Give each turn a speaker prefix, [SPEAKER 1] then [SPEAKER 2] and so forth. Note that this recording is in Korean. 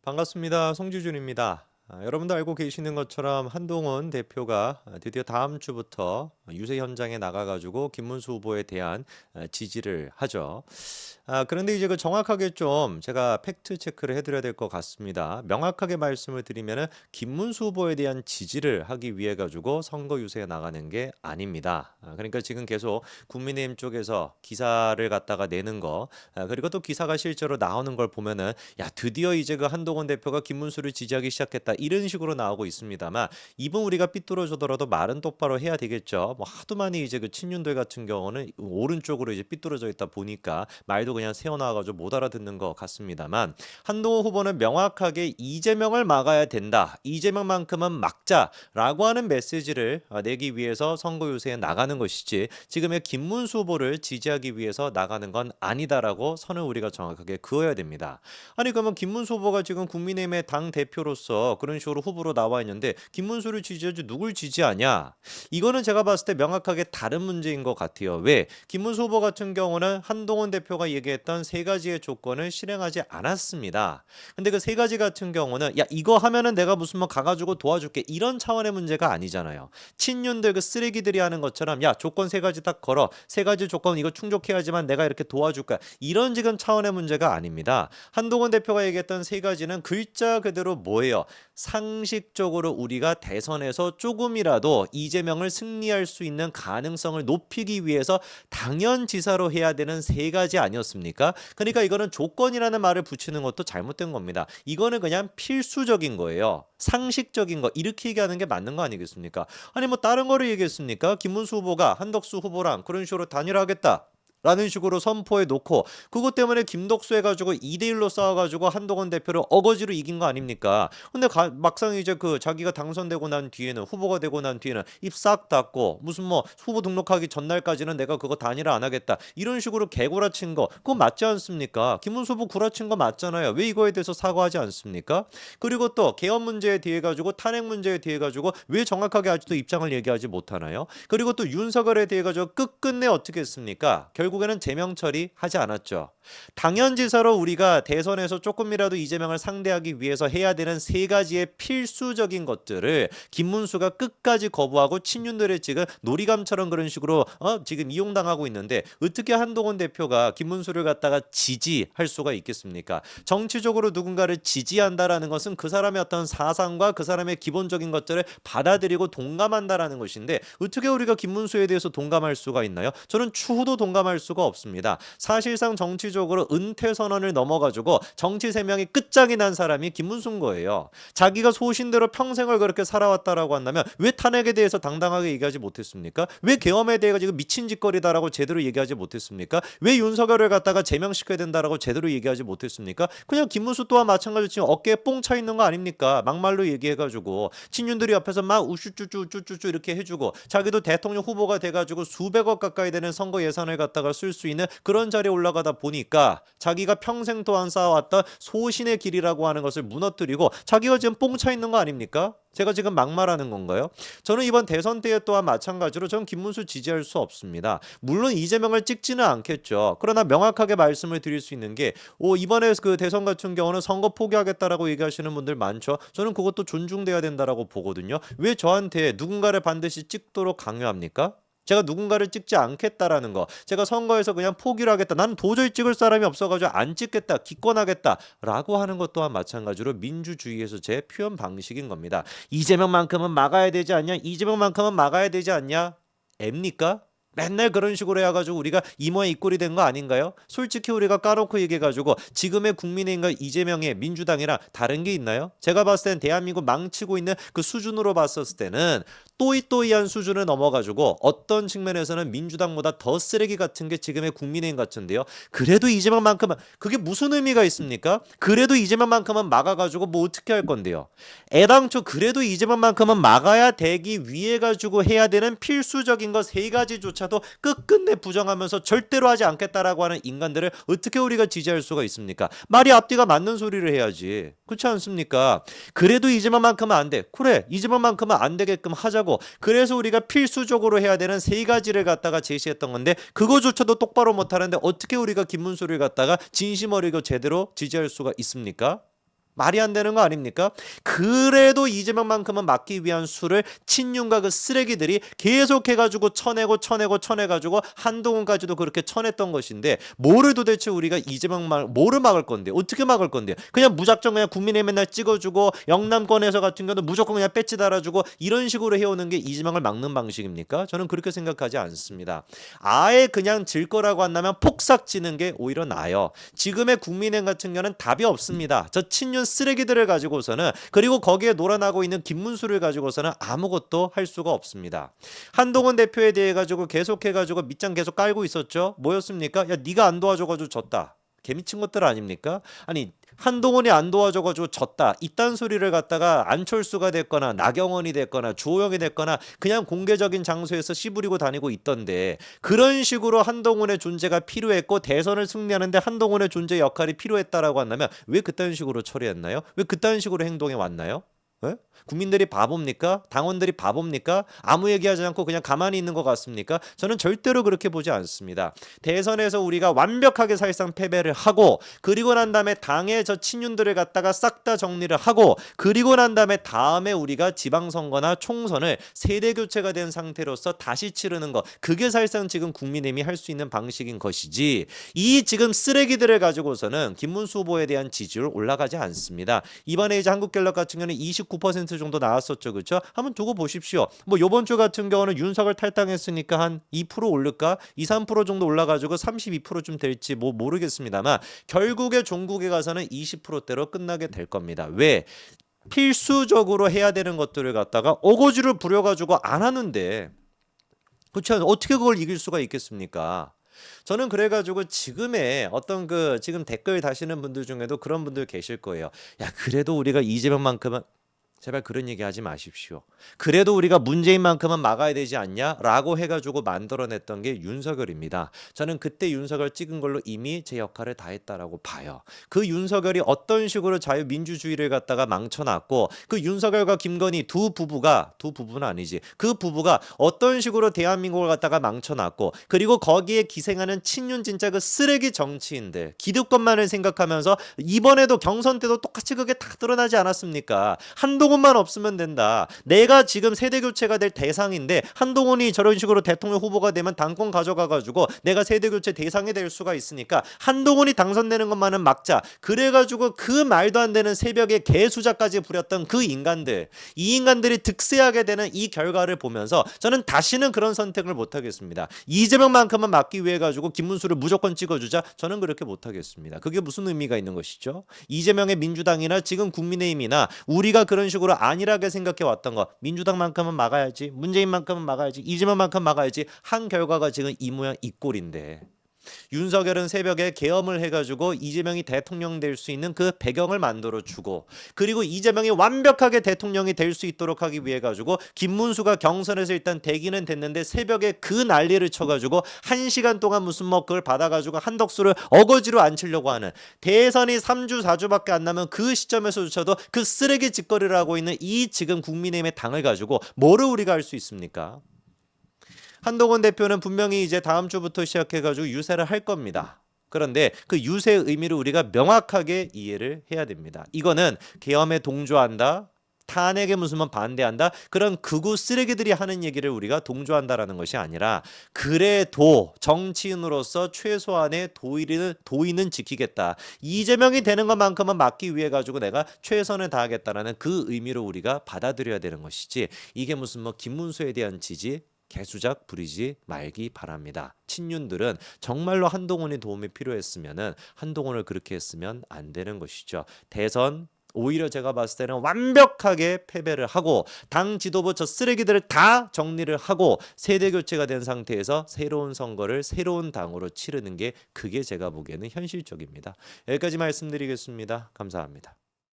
[SPEAKER 1] 반갑습니다. 송지준입니다. 여러분도 알고 계시는 것처럼 한동훈 대표가 드디어 다음 주부터 유세 현장에 나가가지고 김문수 후보에 대한 지지를 하죠. 그런데 이제 그 정확하게 좀 제가 팩트 체크를 해드려야 될 것 같습니다. 명확하게 말씀을 드리면은 김문수 후보에 대한 지지를 하기 위해 가지고 선거 유세에 나가는 게 아닙니다. 그러니까 지금 계속 국민의힘 쪽에서 기사를 갖다가 내는 거, 그리고 또 기사가 실제로 나오는 걸 보면은 야 드디어 이제 그 한동훈 대표가 김문수를 지지하기 시작했다 이런 식으로 나오고 있습니다만 이번 우리가 삐뚤어져더라도 말은 똑바로 해야 되겠죠. 뭐 하도 많이 이제 그 친윤들 같은 경우는 오른쪽으로 이제 삐뚤어져 있다 보니까 말도 그냥 새어나와가지고 못 알아듣는 것 같습니다만 한동훈 후보는 명확하게 이재명을 막아야 된다. 이재명만큼은 막자라고 하는 메시지를 내기 위해서 선거 유세에 나가는 것이지 지금의 김문수 후보를 지지하기 위해서 나가는 건 아니다라고 선을 우리가 정확하게 그어야 됩니다. 아니 그러면 김문수 후보가 지금 국민의힘의 당 대표로서 그런 식으로 후보로 나와 있는데 김문수를 지지하지 누굴 지지하냐? 이거는 제가 봤을 때 명확하게 다른 문제인 것 같아요. 왜? 김문수 후보 같은 경우는 한동훈 대표가 얘기했던 세 가지의 조건을 실행하지 않았습니다. 근데 그 세 가지 같은 경우는 야 이거 하면은 내가 무슨 뭐 가가지고 도와줄게 이런 차원의 문제가 아니잖아요. 친윤들 그 쓰레기들이 하는 것처럼 야 조건 세 가지 딱 걸어 세 가지 조건 이거 충족해야지만 내가 이렇게 도와줄 거야 이런 지금 차원의 문제가 아닙니다. 한동훈 대표가 얘기했던 세 가지는 글자 그대로 뭐예요? 상식적으로 우리가 대선에서 조금이라도 이재명을 승리할 수 있는 가능성을 높이기 위해서 당연지사로 해야 되는 세 가지 아니었습니까? 그러니까 이거는 조건이라는 말을 붙이는 것도 잘못된 겁니다. 이거는 그냥 필수적인 거예요. 상식적인 거 이렇게 얘기하는 게 맞는 거 아니겠습니까? 아니 뭐 다른 거를 얘기했습니까? 김문수 후보가 한덕수 후보랑 그런 식으로 단일화하겠다. 라는 식으로 선포해 놓고 그것 때문에 김덕수 해가지고 2대1로 싸워가지고 한동훈 대표를 어거지로 이긴 거 아닙니까? 근데 막상 이제 그 자기가 당선되고 난 뒤에는 후보가 되고 난 뒤에는 입 싹 닫고 무슨 뭐 후보 등록하기 전날까지는 내가 그거 단일화 안 하겠다 이런 식으로 개구라친 거 그거 맞지 않습니까? 김문수 후보 구라친 거 맞잖아요. 왜 이거에 대해서 사과하지 않습니까? 그리고 또 개헌 문제에 대해 가지고 탄핵 문제에 대해 가지고 왜 정확하게 아직도 입장을 얘기하지 못하나요? 그리고 또 윤석열에 대해 가지고 끝끝내 어떻게 했습니까? 결국에는 제명 처리하지 않았죠. 당연지사로 우리가 대선에서 조금이라도 이재명을 상대하기 위해서 해야 되는 세 가지의 필수적인 것들을 김문수가 끝까지 거부하고 친윤들의 지금 놀이감처럼 그런 식으로 지금 이용당하고 있는데 어떻게 한동훈 대표가 김문수를 갖다가 지지할 수가 있겠습니까? 정치적으로 누군가를 지지한다라는 것은 그 사람의 어떤 사상과 그 사람의 기본적인 것들을 받아들이고 동감한다라는 것인데 어떻게 우리가 김문수에 대해서 동감할 수가 있나요? 저는 추후도 동감할 수가 없습니다. 사실상 정치적으로 은퇴 선언을 넘어가지고 정치 세명이 끝장이 난 사람이 김문수인 거예요. 자기가 소신대로 평생을 그렇게 살아왔다라고 한다면 왜 탄핵에 대해서 당당하게 얘기하지 못했습니까? 왜 계엄에 대해 가지고 미친 짓거리다라고 제대로 얘기하지 못했습니까? 왜 윤석열을 갖다가 제명시켜야 된다라고 제대로 얘기하지 못했습니까? 그냥 김문수 또한 마찬가지로 지금 어깨에 뽕 차 있는 거 아닙니까? 막말로 얘기해가지고 친윤들이 옆에서 막 우쭈쭈쭈쭈쭈 이렇게 해주고 자기도 대통령 후보가 돼가지고 수백억 가까이 되는 선거 예산을 갖다가 쓸 수 있는 그런 자리에 올라가다 보니까 자기가 평생 동안 쌓아왔던 소신의 길이라고 하는 것을 무너뜨리고 자기가 지금 뽕 차 있는 거 아닙니까? 제가 지금 막말하는 건가요? 저는 이번 대선 때에 또한 마찬가지로 저는 김문수 지지할 수 없습니다. 물론 이재명을 찍지는 않겠죠. 그러나 명확하게 말씀을 드릴 수 있는 게 이번에 그 대선 같은 경우는 선거 포기하겠다라고 얘기하시는 분들 많죠. 저는 그것도 존중돼야 된다라고 보거든요. 왜 저한테 누군가를 반드시 찍도록 강요합니까? 제가 누군가를 찍지 않겠다라는 거 제가 선거에서 그냥 포기를 하겠다 나는 도저히 찍을 사람이 없어가지고 안 찍겠다 기권하겠다 라고 하는 것 또한 마찬가지로 민주주의에서 제 표현 방식인 겁니다. 이재명만큼은 막아야 되지 않냐 이재명만큼은 막아야 되지 않냐 앱니까? 맨날 그런 식으로 해가지고 우리가 이 모양 이 꼴이 된 거 아닌가요? 솔직히 우리가 까놓고 얘기해가지고 지금의 국민의힘과 이재명의 민주당이랑 다른 게 있나요? 제가 봤을 땐 대한민국 망치고 있는 그 수준으로 봤었을 때는 또이또이한 수준을 넘어가지고 어떤 측면에서는 민주당보다 더 쓰레기 같은 게 지금의 국민의힘 같은데요. 그래도 이재명만큼은 그게 무슨 의미가 있습니까? 그래도 이재명만큼은 막아가지고 뭐 어떻게 할 건데요? 애당초 그래도 이재명만큼은 막아야 되기 위해 가지고 해야 되는 필수적인 것 세 가지조차도 끝끝내 부정하면서 절대로 하지 않겠다라고 하는 인간들을 어떻게 우리가 지지할 수가 있습니까? 말이 앞뒤가 맞는 소리를 해야지. 그렇지 않습니까? 그래도 이재명만큼은 안 돼. 그래 이재명만큼은 안 되게끔 하자고. 그래서 우리가 필수적으로 해야 되는 세 가지를 갖다가 제시했던 건데 그거조차도 똑바로 못하는데 어떻게 우리가 김문수를 갖다가 진심 어리고 제대로 지지할 수가 있습니까? 말이 안 되는 거 아닙니까? 그래도 이재명만큼은 막기 위한 수를 친윤과 그 쓰레기들이 계속해가지고 쳐내가지고 한동훈까지도 그렇게 쳐냈던 것인데 뭐를 도대체 우리가 뭐를 막을 건데 어떻게 막을 건데 그냥 무작정 그냥 국민의 맨날 찍어주고 영남권에서 같은 경우는 무조건 그냥 배지 달아주고 이런 식으로 해오는 게 이재명을 막는 방식입니까? 저는 그렇게 생각하지 않습니다. 아예 그냥 질 거라고 한다면 폭삭 지는 게 오히려 나아요. 지금의 국민의힘 같은 경우는 답이 없습니다. 저 친윤 쓰레기들을 가지고서는 그리고 거기에 놀아나고 있는 김문수를 가지고서는 아무것도 할 수가 없습니다. 한동훈 대표에 대해 가지고 계속해가지고 밑장 계속 깔고 있었죠. 뭐였습니까? 야 네가 안 도와줘가지고 졌다. 개미친 것들 아닙니까? 아니 한동훈이 안 도와줘가지고 졌다 이딴 소리를 갖다가 안철수가 됐거나 나경원이 됐거나 주호영이 됐거나 그냥 공개적인 장소에서 씨부리고 다니고 있던데 그런 식으로 한동훈의 존재가 필요했고 대선을 승리하는데 한동훈의 존재 역할이 필요했다라고 한다면 왜 그딴 식으로 처리했나요? 왜 그딴 식으로 행동해 왔나요? 에? 국민들이 바보입니까? 당원들이 바보입니까? 아무 얘기하지 않고 그냥 가만히 있는 것 같습니까? 저는 절대로 그렇게 보지 않습니다. 대선에서 우리가 완벽하게 사실상 패배를 하고 그리고 난 다음에 당의 저 친윤들을 갖다가 싹 다 정리를 하고 그리고 난 다음에 우리가 지방선거나 총선을 세대교체가 된 상태로서 다시 치르는 것 그게 사실상 지금 국민의힘이 할 수 있는 방식인 것이지 이 지금 쓰레기들을 가지고서는 김문수 후보에 대한 지지율 올라가지 않습니다. 이번에 이제 한국갤럽 같은 경우는 29% 정도 나왔었죠. 그렇죠? 한번 두고 보십시오. 뭐 이번 주 같은 경우는 윤석열 탈당했으니까 한 2% 오를까? 2, 3% 정도 올라가지고 32%좀 될지 뭐 모르겠습니다만 결국에 종국에 가서는 20%대로 끝나게 될 겁니다. 왜? 필수적으로 해야 되는 것들을 갖다가 어거지를 부려가지고 안 하는데 그렇죠? 어떻게 그걸 이길 수가 있겠습니까? 저는 그래가지고 지금의 어떤 그 지금 댓글 다시는 분들 중에도 그런 분들 계실 거예요. 야 그래도 우리가 이재명만큼은 제발 그런 얘기 하지 마십시오. 그래도 우리가 문재인만큼은 막아야 되지 않냐? 라고 해가지고 만들어냈던 게 윤석열입니다. 저는 그때 윤석열 찍은 걸로 이미 제 역할을 다 했다라고 봐요. 그 윤석열이 어떤 식으로 자유민주주의를 갖다가 망쳐놨고 그 윤석열과 김건희 두 부부는 아니지. 그 부부가 어떤 식으로 대한민국을 갖다가 망쳐놨고 그리고 거기에 기생하는 친윤 진짜 그 쓰레기 정치인들 기득권만을 생각하면서 이번에도 경선 때도 똑같이 그게 다 드러나지 않았습니까? 한동훈만 없으면 된다. 내가 지금 세대교체가 될 대상인데 한동훈이 저런 식으로 대통령 후보가 되면 당권 가져가가지고 내가 세대교체 대상이 될 수가 있으니까 한동훈이 당선되는 것만은 막자. 그래가지고 그 말도 안 되는 새벽에 개수작까지 부렸던 그 인간들 이 인간들이 득세하게 되는 이 결과를 보면서 저는 다시는 그런 선택을 못하겠습니다. 이재명만큼은 막기 위해 가지고 김문수를 무조건 찍어주자. 저는 그렇게 못하겠습니다. 그게 무슨 의미가 있는 것이죠? 이재명의 민주당이나 지금 국민의힘이나 우리가 그런 식으로 안일하게 생각해 왔던 거 민주당만큼은 막아야지 문재인만큼은 막아야지 이재명만큼 막아야지 한 결과가 지금 이 모양 이 꼴인데 윤석열은 새벽에 계엄을 해가지고 이재명이 대통령 될 수 있는 그 배경을 만들어주고 그리고 이재명이 완벽하게 대통령이 될 수 있도록 하기 위해 가지고 김문수가 경선에서 일단 대기는 됐는데 새벽에 그 난리를 쳐가지고 1시간 동안 무슨 뭐 그걸 받아가지고 한덕수를 어거지로 앉히려고 하는 대선이 3주 4주밖에 안 남은 그 시점에서조차도 그 쓰레기 짓거리를 하고 있는 이 지금 국민의힘의 당을 가지고 뭐를 우리가 할 수 있습니까? 한동훈 대표는 분명히 이제 다음 주부터 시작해가지고 유세를 할 겁니다. 그런데 그 유세의 의미를 우리가 명확하게 이해를 해야 됩니다. 이거는 계엄에 동조한다. 탄핵에 무슨 반대한다. 그런 극우 쓰레기들이 하는 얘기를 우리가 동조한다라는 것이 아니라 그래도 정치인으로서 최소한의 도의는 지키겠다. 이재명이 되는 것만큼은 막기 위해 가지고 내가 최선을 다하겠다라는 그 의미로 우리가 받아들여야 되는 것이지 이게 무슨 김문수에 대한 지지 개수작 부리지 말기 바랍니다. 친윤들은 정말로 한동훈의 도움이 필요했으면은 한동훈을 그렇게 했으면 안 되는 것이죠. 대선 오히려 제가 봤을 때는 완벽하게 패배를 하고 당 지도부 저 쓰레기들을 다 정리를 하고 세대 교체가 된 상태에서 새로운 선거를 새로운 당으로 치르는 게 그게 제가 보기에는 현실적입니다. 여기까지 말씀드리겠습니다. 감사합니다.